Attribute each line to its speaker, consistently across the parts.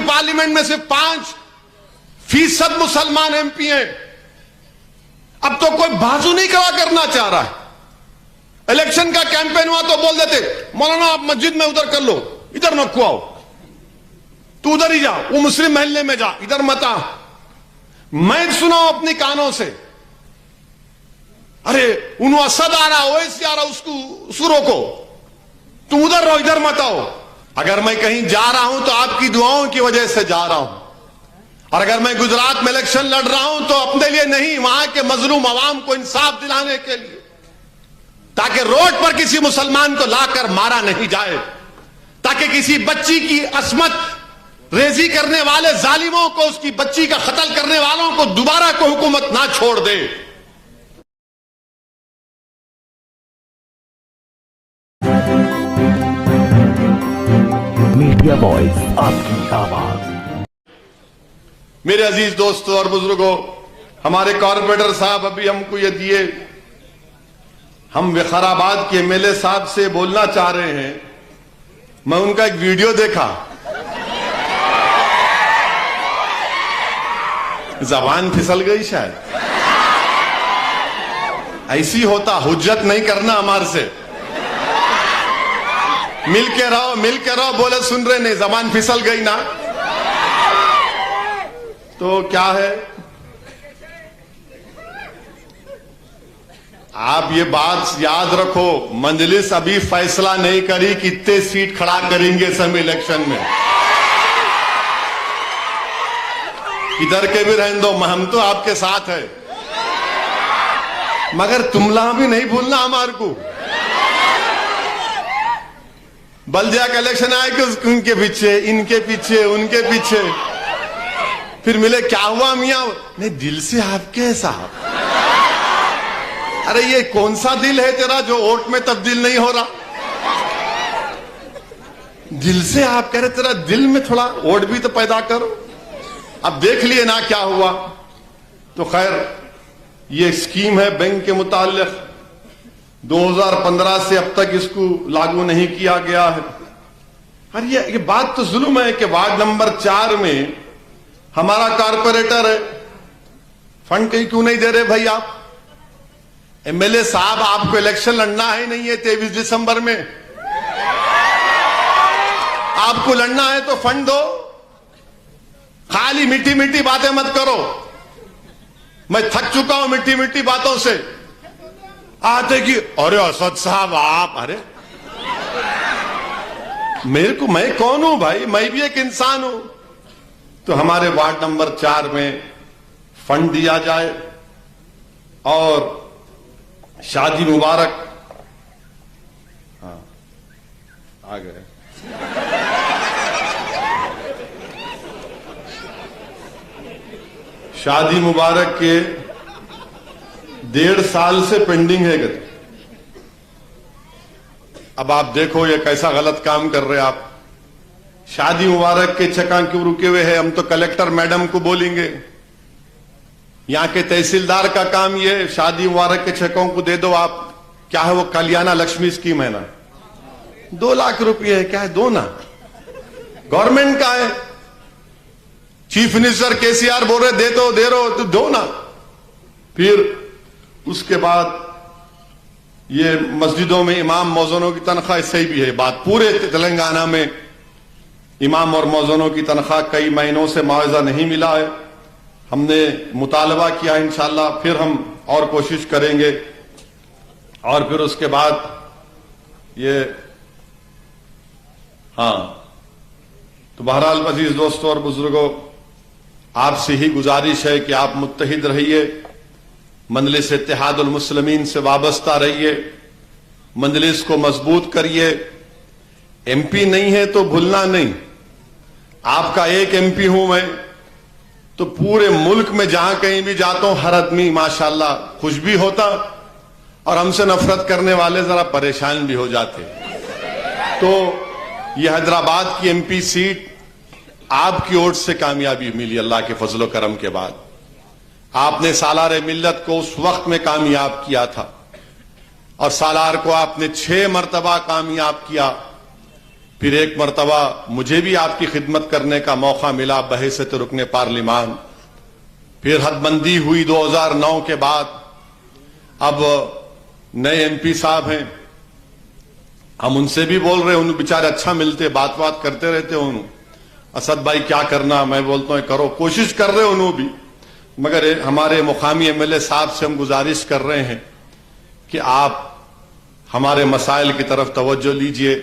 Speaker 1: Parliament में सिर्फ 5% मुसलमान एमपी हैं। अब तो कोई बाजू नहीं खड़ा करना चाह रहा है। इलेक्शन का कैंपेन हुआ तो बोल देते मौलाना आप मस्जिद में उधर कर लो, इधर मत खुआओ, तू उधर ही जा, वो मुस्लिम महल्ले में जा, इधर मत आ। मैं सुनाऊं अपनी कानों से, अरे उन असद आ रहा, ओवैसी आ रहा, उसको रोको, तुम उधर रहो, इधर मत आओ। अगर मैं कहीं जा रहा हूं तो आपकी दुआओं की वजह से जा रहा हूं, और अगर मैं गुजरात में इलेक्शन लड़ रहा हूं तो अपने लिए नहीं, वहां के मजलूम अवाम को इंसाफ दिलाने के लिए, ताकि रोड पर किसी मुसलमान को लाकर मारा नहीं जाए, ताकि किसी बच्ची की अस्मत रेजी करने वाले जालिमों को, उसकी बच्ची का कत्ल करने वालों को दोबारा कोई हुकूमत ना छोड़ दे।
Speaker 2: मीडिया वॉइस, आपकी आवाज।
Speaker 1: मेरे अजीज दोस्तों और बुजुर्गों, हमारे कॉर्पोरेटर साहब अभी हमको ये दिए, हम विकाराबाद के एमएलए साहब से बोलना चाह रहे हैं। मैं उनका एक वीडियो देखा, जबान फिसल गई शायद, ऐसी होता, हुज्जत नहीं करना हमारे से, मिल के रहो बोले सुन रहे नहीं, जबान फिसल गई ना। तो क्या है, आप ये बात याद रखो, मजलिस अभी फैसला नहीं करी कितने सीट खड़ा करेंगे सब इलेक्शन में। इधर के भी रहने दो, हम तो आपके साथ है, मगर तुमला भी नहीं भूलना हमारे को। बल्दिया का इलेक्शन आएगा उनके पीछे, इनके पीछे, उनके पीछे, फिर मिले क्या हुआ मियां, नहीं दिल से आपके साहब। अरे ये कौन सा दिल है तेरा जो वोट में तब्दील नहीं हो रहा? दिल से आप कह रहे तेरा दिल में थोड़ा वोट भी तो पैदा करो। अब देख लिए ना क्या हुआ। तो खैर ये स्कीम है बैंक के मुताल्लिक, 2015 से अब तक इसको लागू नहीं किया गया है। और ये बात तो जुल्म है कि वार्ड नंबर 4 में हमारा कारपोरेटर है, फंड कहीं क्यों नहीं दे रहे भाई आप? एमएलए साहब आपको इलेक्शन लड़ना है नहीं है 23 दिसंबर में, आपको लड़ना है तो फंड दो, खाली मीठी मीठी बातें मत करो। मैं थक चुका हूं मीठी मीठी बातों से। आते कि अरे असद साहब आप, अरे मेरे को, मैं कौन हूं भाई, मैं भी एक इंसान हूं। तो हमारे वार्ड नंबर 4 में फंड दिया जाए और शादी मुबारक, हाँ आ गए, शादी मुबारक के 1.5 साल से पेंडिंग है गति। अब आप देखो ये कैसा गलत काम कर रहे आप। शादी मुबारक के चक्का क्यों रुके हुए हैं? हम तो कलेक्टर मैडम को बोलेंगे, यहां के तहसीलदार का काम ये, शादी मुबारक के चेकों को दे दो आप। क्या है वो कल्याणा लक्ष्मी स्कीम है ना, 2 लाख रुपए है, क्या है, दो ना, गवर्नमेंट का है। चीफ मिनिस्टर केसीआर बोल रहे दे दो, दे रहो तो दो ना। फिर उसके बाद ये मस्जिदों में इमाम मौजूनों की तनख्वाह, सही भी है बात, पूरे तेलंगाना में इमाम और मौजूनों की तनख्वाह कई महीनों से मुआवजा नहीं मिला है। हमने मुतालबा किया, इंशाअल्लाह फिर हम और कोशिश करेंगे। और फिर उसके बाद ये, हाँ, तो बहरहाल अजीज दोस्तों और बुजुर्गों, आपसे ही गुजारिश है कि आप मुत्तहिद रहिए, मजलिस इत्तेहादुल मुस्लिमीन से वाबस्ता रहिए, मजलिस को मजबूत करिए। एमपी नहीं है तो भूलना नहीं, आपका एक एमपी हूं मैं, तो पूरे मुल्क में जहां कहीं भी जाता हूं हर आदमी माशाल्लाह खुश भी होता और हमसे नफरत करने वाले जरा परेशान भी हो जाते। तो ये हैदराबाद की एमपी सीट आपकी ओर से कामयाबी मिली अल्लाह के फजलो करम के बाद। आपने सालार मिल्लत को उस वक्त में कामयाब किया था और सालार को आपने 6 मरतबा कामयाब किया। फिर एक मर्तबा मुझे भी आपकी खिदमत करने का मौका मिला बहैसियत रुकने पार्लिमान। फिर हदबंदी हुई 2009 के बाद। अब नए एमपी साहब हैं, हम उनसे भी बोल रहे, उन बेचारे अच्छा मिलते, बात बात करते रहते उन असद भाई क्या करना, मैं बोलता हूं करो, कोशिश कर रहे उन्होंने भी। मगर हमारे मुकामी एमएलए साहब से हम गुजारिश कर रहे हैं कि आप हमारे मसाइल की तरफ तवज्जो लीजिए।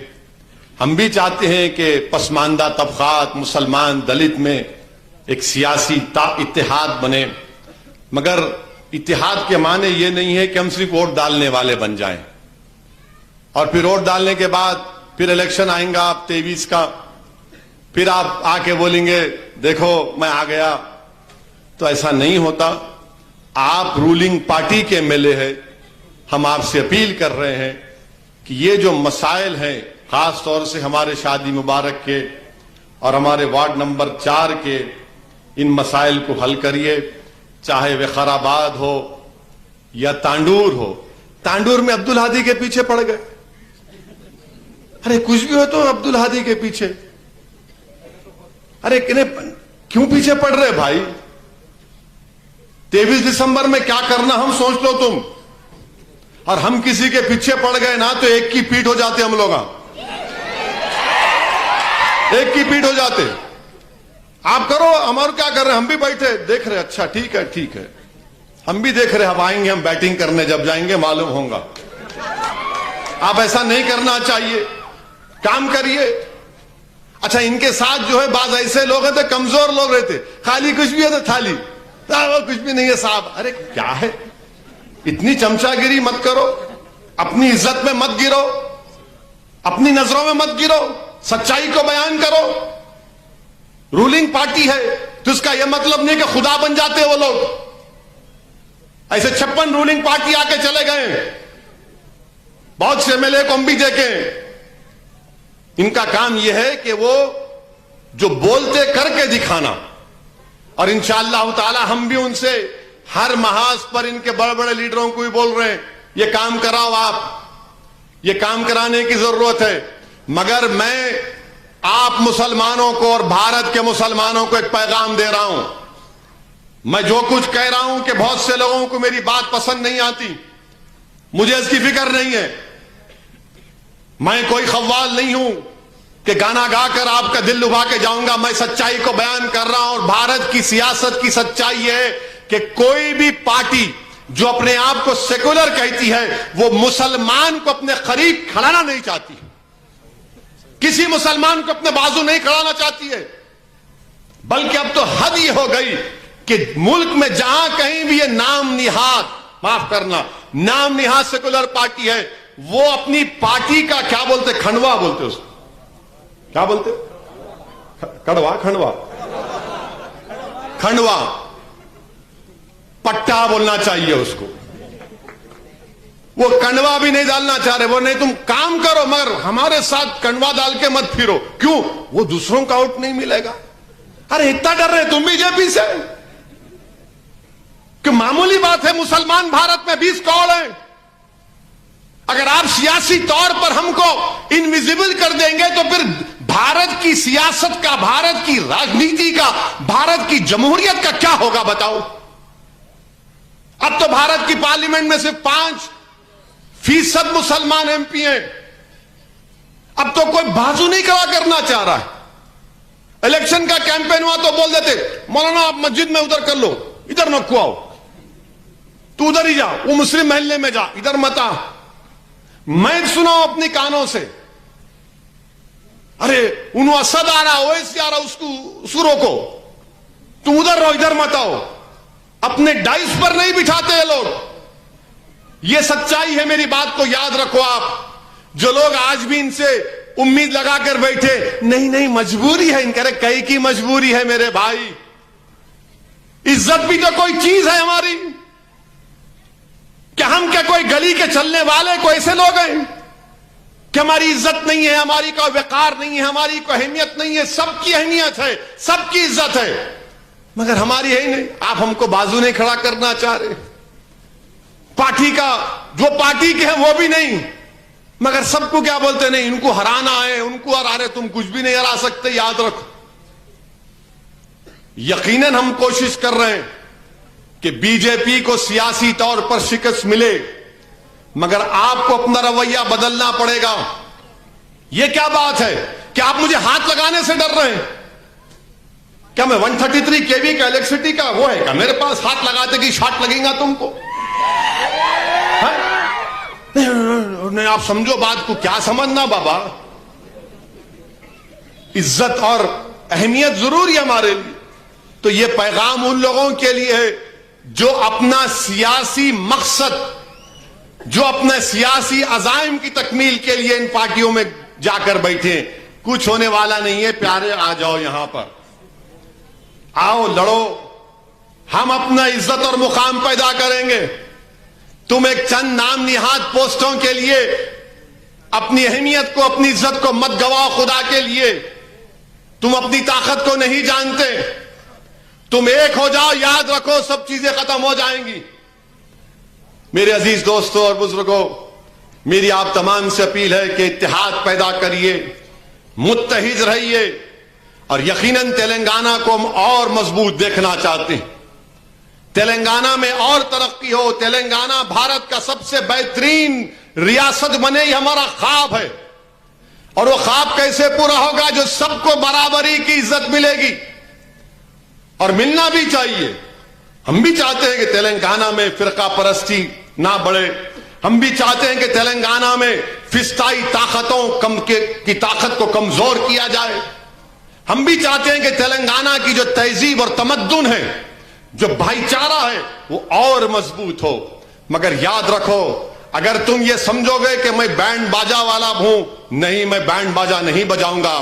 Speaker 1: हम भी चाहते हैं कि पसमानदा तबकात, मुसलमान, दलित में एक सियासी इत्तेहाद बने, मगर इत्तेहाद के माने ये नहीं है कि हम सिर्फ वोट डालने वाले बन जाएं और फिर वोट डालने के बाद फिर इलेक्शन आएगा आप 23 का, फिर आप आके बोलेंगे देखो मैं आ गया। तो ऐसा नहीं होता। आप रूलिंग पार्टी के एमएलए हैं, हम आपसे अपील कर रहे हैं कि ये जो मसाइल हैं, खास तौर से हमारे शादी मुबारक के और हमारे वार्ड नंबर 4 के, इन मसाइल को हल करिए। चाहे विकाराबाद हो या तांडूर हो। तांडूर में अब्दुल हादी के पीछे पड़ गए। अरे कुछ भी हो तो अब्दुल हादी के पीछे, अरे क्यों पीछे पड़ रहे भाई? 23 दिसंबर में क्या करना हम सोच लो तुम। और हम किसी के पीछे पड़ गए ना तो एक की पीठ हो जाते हम लोग, एक की पीठ हो जाते। आप करो, हमारे क्या कर रहे हैं, हम भी बैठे देख रहे, अच्छा ठीक है ठीक है, हम भी देख रहे, हम आएंगे, हम बैटिंग करने जब जाएंगे मालूम होगा। आप ऐसा नहीं करना चाहिए, काम करिए। अच्छा इनके साथ जो है बात ऐसे लोग हैं तो कमजोर लोग रहते, खाली कुछ भी है तो थाली, वो कुछ भी नहीं है साहब। अरे क्या है, इतनी चमचागिरी मत करो, अपनी इज्जत में मत गिरो, अपनी नजरों में मत गिरो, सच्चाई को बयान करो। रूलिंग पार्टी है तो इसका यह मतलब नहीं कि खुदा बन जाते वो लोग। ऐसे 56 रूलिंग पार्टी आके चले गए, बहुत से एमएलए को हम भी देखे। इनका काम यह है कि वो जो बोलते करके दिखाना, और इंशाअल्लाह ताला हम भी उनसे हर महाज पर इनके बड़े बड़े लीडरों को भी बोल रहे हैं ये काम कराओ, आप ये काम कराने की जरूरत है। मगर मैं आप मुसलमानों को और भारत के मुसलमानों को एक पैगाम दे रहा हूं। मैं जो कुछ कह रहा हूं कि बहुत से लोगों को मेरी बात पसंद नहीं आती, मुझे इसकी फिक्र नहीं है। मैं कोई खव्वाल नहीं हूं कि गाना गाकर आपका दिल लुभा के जाऊंगा। मैं सच्चाई को बयान कर रहा हूं और भारत की सियासत की सच्चाई है कि कोई भी पार्टी जो अपने आप को सेकुलर कहती है वो मुसलमान को अपने करीब खड़ाना नहीं चाहती, किसी मुसलमान को अपने बाजू नहीं खड़ाना चाहती है। बल्कि अब तो हद ये हो गई कि मुल्क में जहां कहीं भी ये नाम निहाद, माफ करना, नाम निहाद सेकुलर पार्टी है, वो अपनी पार्टी का क्या बोलते, खंडवा बोलते उसको, क्या बोलते, कड़वा, खंडवा, खंडवा, पट्टा बोलना चाहिए उसको। वो कंडवा भी नहीं डालना चाह रहे, वो नहीं तुम काम करो मगर हमारे साथ कंडवा डाल के मत फिरो। क्यों? वो दूसरों का वोट नहीं मिलेगा। अरे इतना डर रहे तुम बीजेपी से कि मामूली बात है, मुसलमान भारत में 20 करोड़ हैं। अगर आप सियासी तौर पर हमको इनविजिबल कर देंगे तो फिर भारत की सियासत का, भारत की राजनीति का, भारत की जमहूरियत का क्या होगा बताओ। अब तो भारत की पार्लियामेंट में सिर्फ 5% मुसलमान एमपी हैं। अब तो कोई बाजू नहीं खड़ा करना चाह रहा है। इलेक्शन का कैंपेन हुआ तो बोल देते मौलाना आप मस्जिद में उधर कर लो, इधर मत खुआओ, तू उधर ही जा, वो मुस्लिम महल्ले में जा, इधर मत आ। मैं सुनाऊं अपनी कानों से, अरे उन असद आ रहा, ओवैसी आ रहा, उसको रोको, तुम उधर रहो, इधर मत आओ। अपने डाइस पर नहीं बिठाते ये लोग। ये सच्चाई है, मेरी बात को याद रखो आप। जो लोग आज भी इनसे उम्मीद लगाकर बैठे, नहीं नहीं मजबूरी है इनके, अरे कई की मजबूरी है मेरे भाई। इज्जत भी तो कोई चीज है हमारी। क्या हम क्या कोई गली के चलने वाले को ऐसे लोग हैं कि हमारी इज्जत नहीं है, हमारी कोई वकार नहीं है, हमारी कोई अहमियत नहीं है? सबकी अहमियत है, सबकी इज्जत है, मगर हमारी है ही नहीं। आप हमको बाजू नहीं खड़ा करना चाह रहे। पार्टी का जो पार्टी के हैं वो भी नहीं, मगर सबको क्या बोलते नहीं, इनको हराना है, उनको हराने, तुम कुछ भी नहीं हरा सकते, याद रखो। यकीनन हम कोशिश कर रहे हैं कि बीजेपी को सियासी तौर पर शिकस्त मिले, मगर आपको अपना रवैया बदलना पड़ेगा। यह क्या बात है कि आप मुझे हाथ लगाने से डर रहे हैं? क्या मैं 133 केवी का इलेक्ट्रिसिटी का वो है क्या मेरे पास? हाथ लगाते कि शॉट लगेगा तुमको? नहीं, आप समझो बात को। क्या समझना बाबा, इज्जत और अहमियत जरूरी है हमारे लिए। तो यह पैगाम उन लोगों के लिए है जो अपना सियासी मकसद, जो अपने सियासी अजाइम की तकमील के लिए इन पार्टियों में जाकर बैठे। कुछ होने वाला नहीं है प्यारे, आ जाओ यहां पर, आओ लड़ो, हम अपना इज्जत और मुकाम पैदा करेंगे। तुम एक चंद नाम निहाद पोस्टों के लिए अपनी अहमियत को, अपनी इज्जत को मत गवाओ खुदा के लिए। तुम अपनी ताकत को नहीं जानते। तुम एक हो जाओ, याद रखो सब चीजें खत्म हो जाएंगी। मेरे अजीज दोस्तों और बुजुर्गों, मेरी आप तमाम से अपील है कि इत्तेहाद पैदा करिए, मुत्तहिद रहिए, और यकीनन तेलंगाना को हम और मजबूत देखना चाहते हैं। तेलंगाना में और तरक्की हो, तेलंगाना भारत का सबसे बेहतरीन रियासत बने, ये हमारा ख्वाब है। और वो ख्वाब कैसे पूरा होगा? जो सबको बराबरी की इज्जत मिलेगी, और मिलना भी चाहिए। हम भी चाहते हैं कि तेलंगाना में फिरका परस्ती ना बढ़े। हम भी चाहते हैं कि तेलंगाना में फिस्ताई ताकतों की ताकत को कमजोर किया जाए। हम भी चाहते हैं कि तेलंगाना की जो तहजीब और तमद्दुन है, जो भाईचारा है, वो और मजबूत हो। मगर याद रखो, अगर तुम ये समझोगे कि मैं बैंड बाजा वाला हूं, नहीं, मैं बैंड बाजा नहीं बजाऊंगा।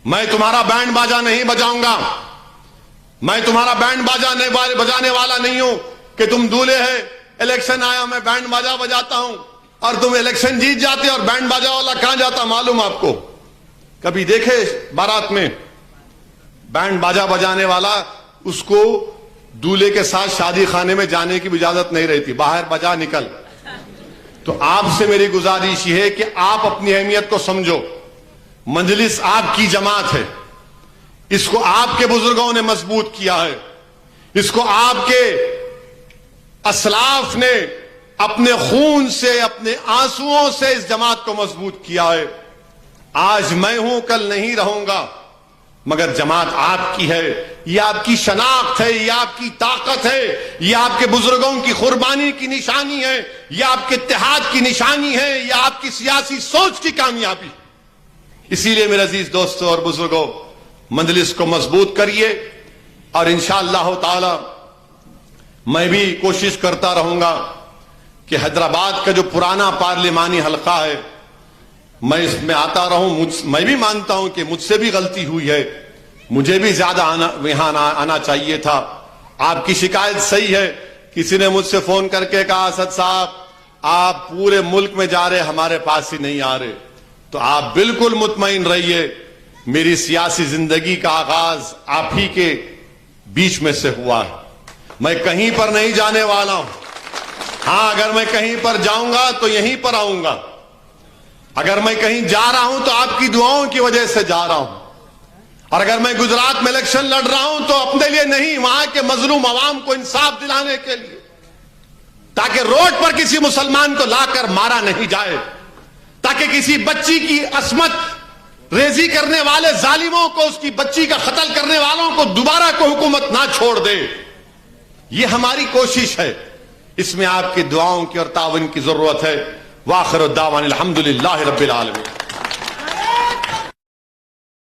Speaker 1: मैं तुम्हारा बैंड बाजा नहीं बजाऊंगा। मैं तुम्हारा बैंड बाजा नहीं बजाने वाला नहीं हूं कि तुम दूल्हे है, इलेक्शन आया मैं बैंड बाजा बजाता हूं, और तुम इलेक्शन जीत जाते और बैंड बाजा वाला कहां जाता मालूम आपको? कभी देखे बारात में बैंड बाजा बजाने वाला, उसको दूल्हे के साथ शादी खाने में जाने की इजाजत नहीं रहती, बाहर बजा निकल। तो आपसे मेरी गुजारिश ये है कि आप अपनी अहमियत को समझो। मजलिस आपकी जमात है, इसको आपके बुजुर्गों ने मजबूत किया है, इसको आपके असलाफ ने अपने खून से, अपने आंसुओं से इस जमात को मजबूत किया है। आज मैं हूं, कल नहीं रहूंगा, मगर जमात आपकी है। यह आपकी शनाख्त है, यह आपकी ताकत है, यह आपके बुजुर्गों की कुर्बानी की निशानी है, यह आपके इत्तेहाद की निशानी है, यह आपकी सियासी सोच की कामयाबी। इसीलिए मेरे अजीज दोस्तों और बुजुर्गों, मजलिस को मजबूत करिए, और इंशाअल्लाह ताला मैं भी कोशिश करता रहूंगा कि हैदराबाद का जो पुराना पार्लिमानी हल्का है, मैं इसमें आता रहूं। मैं भी मानता हूं कि मुझसे भी गलती हुई है, मुझे भी ज्यादा यहां आना चाहिए था। आपकी शिकायत सही है। किसी ने मुझसे फोन करके कहा, असद साहब आप पूरे मुल्क में जा रहे, हमारे पास ही नहीं आ रहे। तो आप बिल्कुल मुतमईन रहिए, मेरी सियासी जिंदगी का आगाज आप ही के बीच में से हुआ है। मैं कहीं पर नहीं जाने वाला हूं। हां, अगर मैं कहीं पर जाऊंगा तो यहीं पर आऊंगा। अगर मैं कहीं जा रहा हूं तो आपकी दुआओं की वजह से जा रहा हूं। और अगर मैं गुजरात में इलेक्शन लड़ रहा हूं तो अपने लिए नहीं, वहां के मजलूम आवाम को इंसाफ दिलाने के लिए, ताकि रोड पर किसी मुसलमान को लाकर मारा नहीं जाए, ताकि किसी बच्ची की अस्मत रेजी करने वाले जालिमों को, उसकी बच्ची का कत्ल करने वालों को दोबारा को हुकूमत ना छोड़ दे। यह हमारी कोशिश है। इसमें आपकी दुआओं की और तावन की जरूरत है। वाखिर दावान अल्हम्दुलिल्लाहि रब्बिल आलमीन।